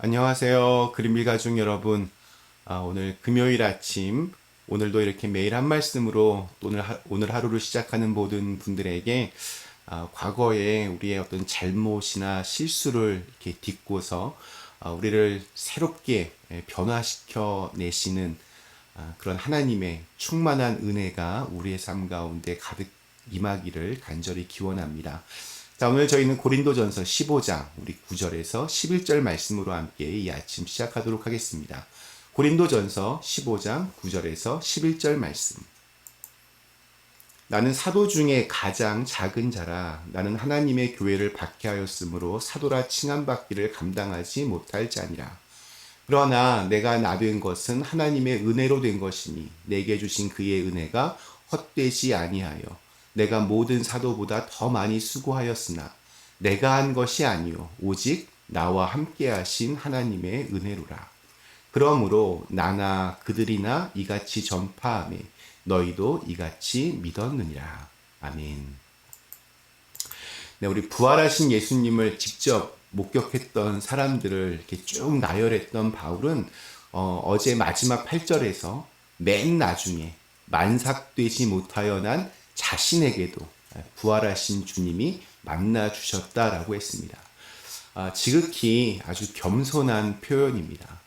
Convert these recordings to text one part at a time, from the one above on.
안녕하세요. 그린빌 가족 여러분. 오늘 금요일 아침, 오늘도 이렇게 매일 한 말씀으로 오늘 하루를 시작하는 모든 분들에게 과거에 우리의 어떤 잘못이나 실수를 이렇게 딛고서 우리를 새롭게 변화시켜 내시는 그런 하나님의 충만한 은혜가 우리의 삶 가운데 가득 임하기를 간절히 기원합니다. 자, 오늘 저희는 고린도전서 15장 우리 9절에서 11절 말씀으로 함께 이 아침 시작하도록 하겠습니다. 고린도전서 15장 9절에서 11절 말씀. 나는 사도 중에 가장 작은 자라. 나는 하나님의 교회를 박해하였으므로 사도라 칭함받기를 감당하지 못할 자니라. 그러나 내가 나된 것은 하나님의 은혜로 된 것이니 내게 주신 그의 은혜가 헛되지 아니하여 내가 모든 사도보다 더 많이 수고하였으나 내가 한 것이 아니요 오직 나와 함께 하신 하나님의 은혜로라. 그러므로 나나 그들이나 이같이 전파하며 너희도 이같이 믿었느니라. 아멘. 네, 우리 부활하신 예수님을 직접 목격했던 사람들을 이렇게 쭉 나열했던 바울은 어제 마지막 8절에서 맨 나중에 만삭되지 못하여 난 자신에게도 부활하신 주님이 만나 주셨다라고 했습니다. 지극히 아주 겸손한 표현입니다.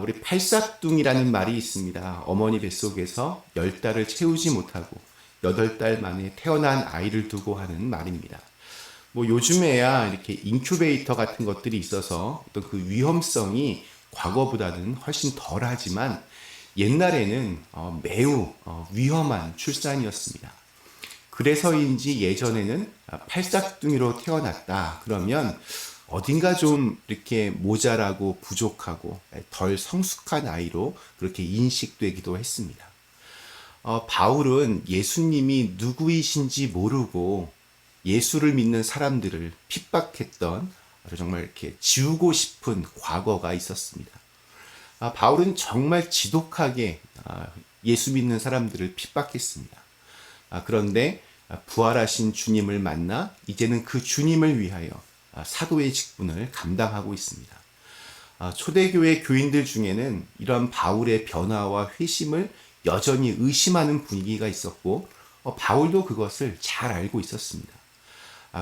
우리 팔싹둥이라는 말이 있습니다. 어머니 뱃속에서 10달을 채우지 못하고 8달 만에 태어난 아이를 두고 하는 말입니다. 뭐 요즘에야 이렇게 인큐베이터 같은 것들이 있어서 또 그 위험성이 과거보다는 훨씬 덜하지만 옛날에는 매우 위험한 출산이었습니다. 그래서인지 예전에는 팔싹둥이로 태어났다 그러면 어딘가 좀 이렇게 모자라고 부족하고 덜 성숙한 아이로 그렇게 인식되기도 했습니다. 바울은 예수님이 누구이신지 모르고 예수를 믿는 사람들을 핍박했던 정말 이렇게 지우고 싶은 과거가 있었습니다. 바울은 정말 지독하게 예수 믿는 사람들을 핍박했습니다. 그런데 부활하신 주님을 만나 이제는 그 주님을 위하여 사도의 직분을 감당하고 있습니다. 초대교회 교인들 중에는 이런 바울의 변화와 회심을 여전히 의심하는 분위기가 있었고 바울도 그것을 잘 알고 있었습니다.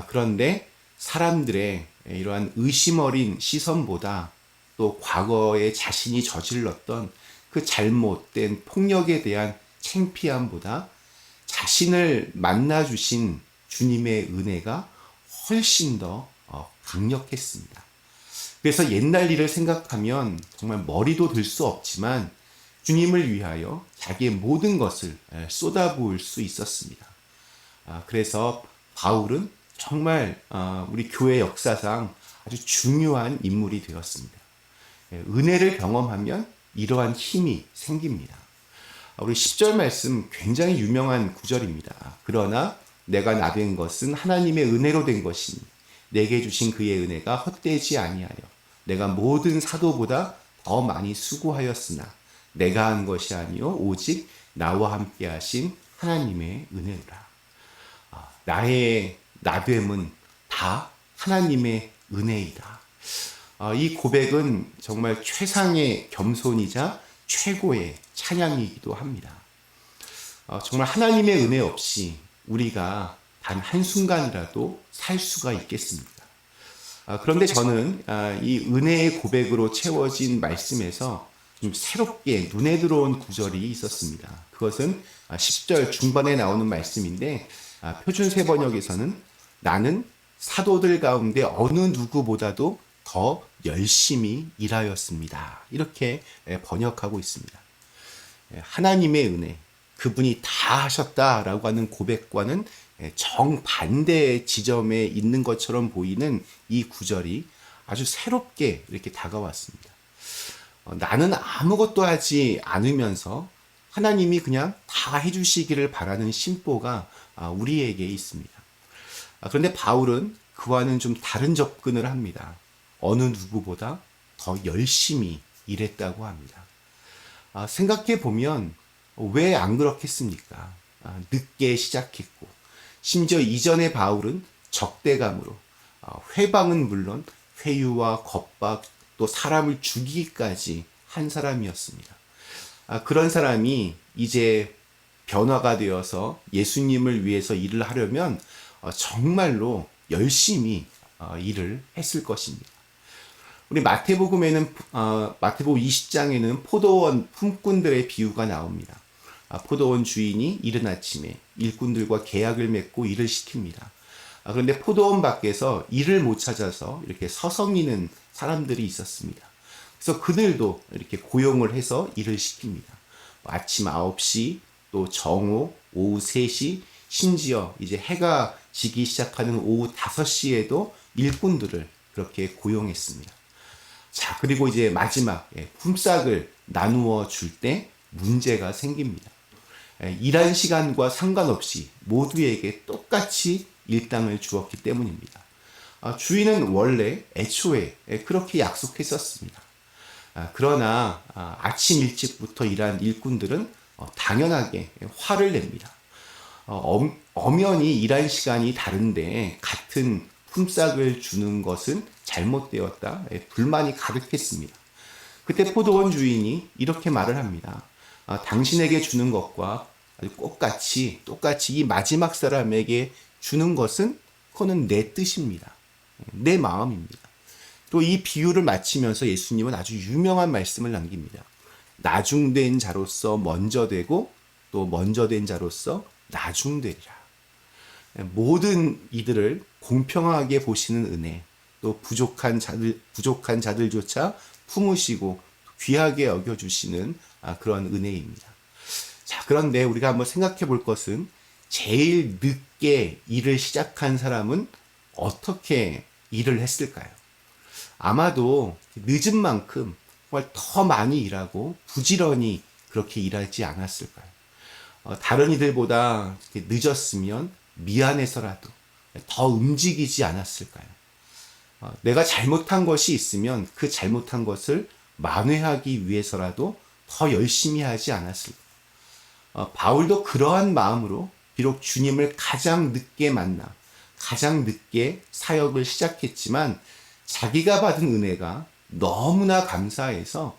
그런데 사람들의 이러한 의심 어린 시선보다 또 과거에 자신이 저질렀던 그 잘못된 폭력에 대한 창피함보다 자신을 만나주신 주님의 은혜가 훨씬 더 강력했습니다. 그래서 옛날 일을 생각하면 정말 머리도 들 수 없지만 주님을 위하여 자기의 모든 것을 쏟아부을 수 있었습니다. 그래서 바울은 정말 우리 교회 역사상 아주 중요한 인물이 되었습니다. 은혜를 경험하면 이러한 힘이 생깁니다. 우리 10절 말씀 굉장히 유명한 구절입니다. 그러나 내가 나된 것은 하나님의 은혜로 된 것이니 내게 주신 그의 은혜가 헛되지 아니하여 내가 모든 사도보다 더 많이 수고하였으나 내가 한 것이 아니요 오직 나와 함께 하신 하나님의 은혜로라. 나의 나됨은 다 하나님의 은혜이다. 이 고백은 정말 최상의 겸손이자 최고의 찬양이기도 합니다. 정말 하나님의 은혜 없이 우리가 단 한순간이라도 살 수가 있겠습니까? 그런데 저는 이 은혜의 고백으로 채워진 말씀에서 좀 새롭게 눈에 들어온 구절이 있었습니다. 그것은 10절 중반에 나오는 말씀인데 표준 세번역에서는 나는 사도들 가운데 어느 누구보다도 더 열심히 일하였습니다. 이렇게 번역하고 있습니다. 하나님의 은혜, 그분이 다 하셨다라고 하는 고백과는 정반대의 지점에 있는 것처럼 보이는 이 구절이 아주 새롭게 이렇게 다가왔습니다. 나는 아무것도 하지 않으면서 하나님이 그냥 다 해주시기를 바라는 심보가 우리에게 있습니다. 그런데 바울은 그와는 좀 다른 접근을 합니다. 어느 누구보다 더 열심히 일했다고 합니다. 생각해 보면 왜 안 그렇겠습니까? 늦게 시작했고 심지어 이전에 바울은 적대감으로 회방은 물론 회유와 겁박 또 사람을 죽이기까지 한 사람이었습니다. 그런 사람이 이제 변화가 되어서 예수님을 위해서 일을 하려면 정말로 열심히 일을 했을 것입니다. 우리 마태복음 20장에는 포도원 품꾼들의 비유가 나옵니다. 포도원 주인이 이른 아침에 일꾼들과 계약을 맺고 일을 시킵니다. 그런데 포도원 밖에서 일을 못 찾아서 이렇게 서성이는 사람들이 있었습니다. 그래서 그들도 이렇게 고용을 해서 일을 시킵니다. 아침 9시, 또 정오, 오후 3시, 심지어 이제 해가 지기 시작하는 오후 5시에도 일꾼들을 그렇게 고용했습니다. 자, 그리고 이제 마지막 품삯을 나누어 줄 때 문제가 생깁니다. 일한 시간과 상관없이 모두에게 똑같이 일당을 주었기 때문입니다. 주인은 원래 애초에 그렇게 약속했었습니다. 그러나 아침 일찍부터 일한 일꾼들은 당연하게 화를 냅니다. 엄연히 일한 시간이 다른데 같은 품삯을 주는 것은 잘못되었다. 불만이 가득했습니다. 그때 포도원 주인이 이렇게 말을 합니다. 당신에게 주는 것과 똑같이 이 마지막 사람에게 주는 것은 그거는 내 뜻입니다. 내 마음입니다. 또 이 비유를 마치면서 예수님은 아주 유명한 말씀을 남깁니다. 나중된 자로서 먼저 되고 또 먼저 된 자로서 나중되리라. 모든 이들을 공평하게 보시는 은혜, 또 부족한 자들조차 품으시고 귀하게 여겨주시는 그런 은혜입니다. 자, 그런데 우리가 한번 생각해 볼 것은 제일 늦게 일을 시작한 사람은 어떻게 일을 했을까요? 아마도 늦은 만큼 정말 더 많이 일하고 부지런히 그렇게 일하지 않았을까요? 다른 이들보다 늦었으면 미안해서라도 더 움직이지 않았을까요? 내가 잘못한 것이 있으면 그 잘못한 것을 만회하기 위해서라도 더 열심히 하지 않았을까요? 바울도 그러한 마음으로 비록 주님을 가장 늦게 만나 가장 늦게 사역을 시작했지만 자기가 받은 은혜가 너무나 감사해서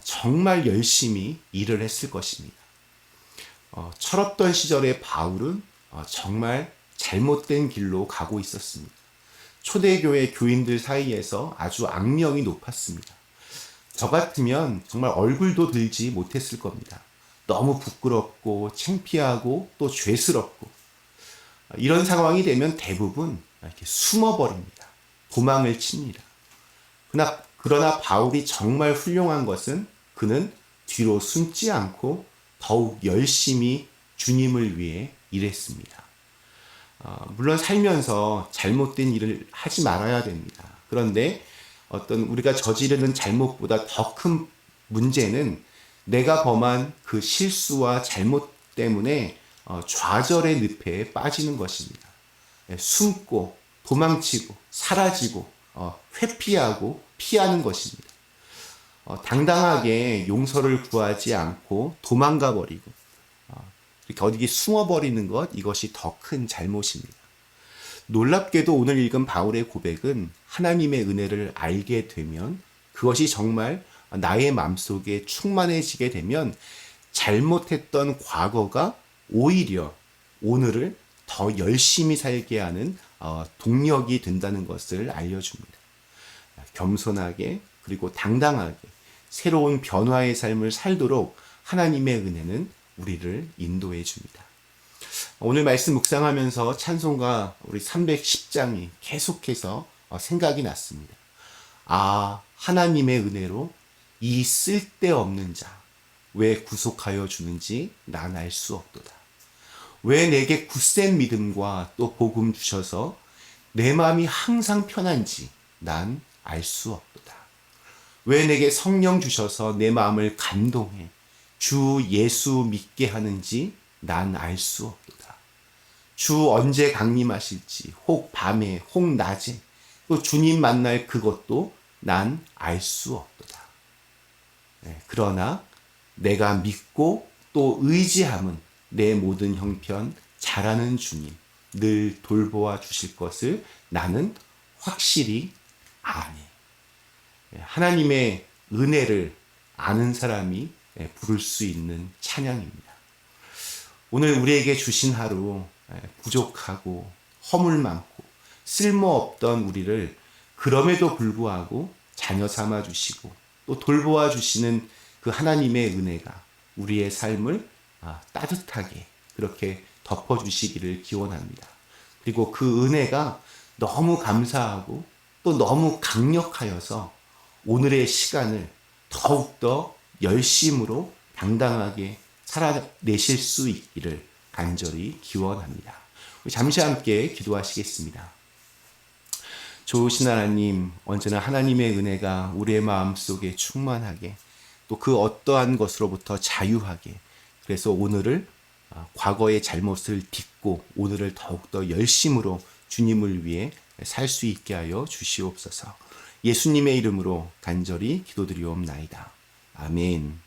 정말 열심히 일을 했을 것입니다. 철없던 시절의 바울은 정말 잘못된 길로 가고 있었습니다. 초대교회 교인들 사이에서 아주 악명이 높았습니다. 저 같으면 정말 얼굴도 들지 못했을 겁니다. 너무 부끄럽고 창피하고 또 죄스럽고 이런 상황이 되면 대부분 이렇게 숨어버립니다. 도망을 칩니다. 그러나 바울이 정말 훌륭한 것은 그는 뒤로 숨지 않고 더욱 열심히 주님을 위해 일했습니다. 물론 살면서 잘못된 일을 하지 말아야 됩니다. 그런데 어떤 우리가 저지르는 잘못보다 더 큰 문제는 내가 범한 그 실수와 잘못 때문에 좌절의 늪에 빠지는 것입니다. 숨고 도망치고 사라지고 회피하고 피하는 것입니다. 당당하게 용서를 구하지 않고 도망가 버리고 이렇게 어디 숨어버리는 것, 이것이 더 큰 잘못입니다. 놀랍게도 오늘 읽은 바울의 고백은 하나님의 은혜를 알게 되면 그것이 정말 나의 마음속에 충만해지게 되면 잘못했던 과거가 오히려 오늘을 더 열심히 살게 하는 동력이 된다는 것을 알려줍니다. 겸손하게 그리고 당당하게 새로운 변화의 삶을 살도록 하나님의 은혜는 우리를 인도해 줍니다. 오늘 말씀 묵상하면서 찬송가 우리 310장이 계속해서 생각이 났습니다. 하나님의 은혜로 이 쓸데없는 자 왜 구속하여 주는지 난 알 수 없도다. 왜 내게 굳센 믿음과 또 복음 주셔서 내 마음이 항상 편한지 난 알 수 없도다. 왜 내게 성령 주셔서 내 마음을 감동해 주 예수 믿게 하는지 난 알 수 없도다. 주 언제 강림하실지 혹 밤에 혹 낮에 또 주님 만날 그것도 난 알 수 없도다. 그러나 내가 믿고 또 의지함은 내 모든 형편 잘하는 주님 늘 돌보아 주실 것을 나는 확실히 아네. 하나님의 은혜를 아는 사람이 부를 수 있는 찬양입니다. 오늘 우리에게 주신 하루 부족하고 허물 많고 쓸모없던 우리를 그럼에도 불구하고 자녀 삼아 주시고 또 돌보아 주시는 그 하나님의 은혜가 우리의 삶을 따뜻하게 그렇게 덮어 주시기를 기원합니다. 그리고 그 은혜가 너무 감사하고 또 너무 강력하여서 오늘의 시간을 더욱더 열심으로 당당하게 살아내실 수 있기를 간절히 기원합니다. 잠시 함께 기도하시겠습니다. 좋으신 하나님, 언제나 하나님의 은혜가 우리의 마음속에 충만하게 또 그 어떠한 것으로부터 자유하게 그래서 오늘을 과거의 잘못을 딛고 오늘을 더욱더 열심으로 주님을 위해 살 수 있게 하여 주시옵소서. 예수님의 이름으로 간절히 기도드리옵나이다. 아멘.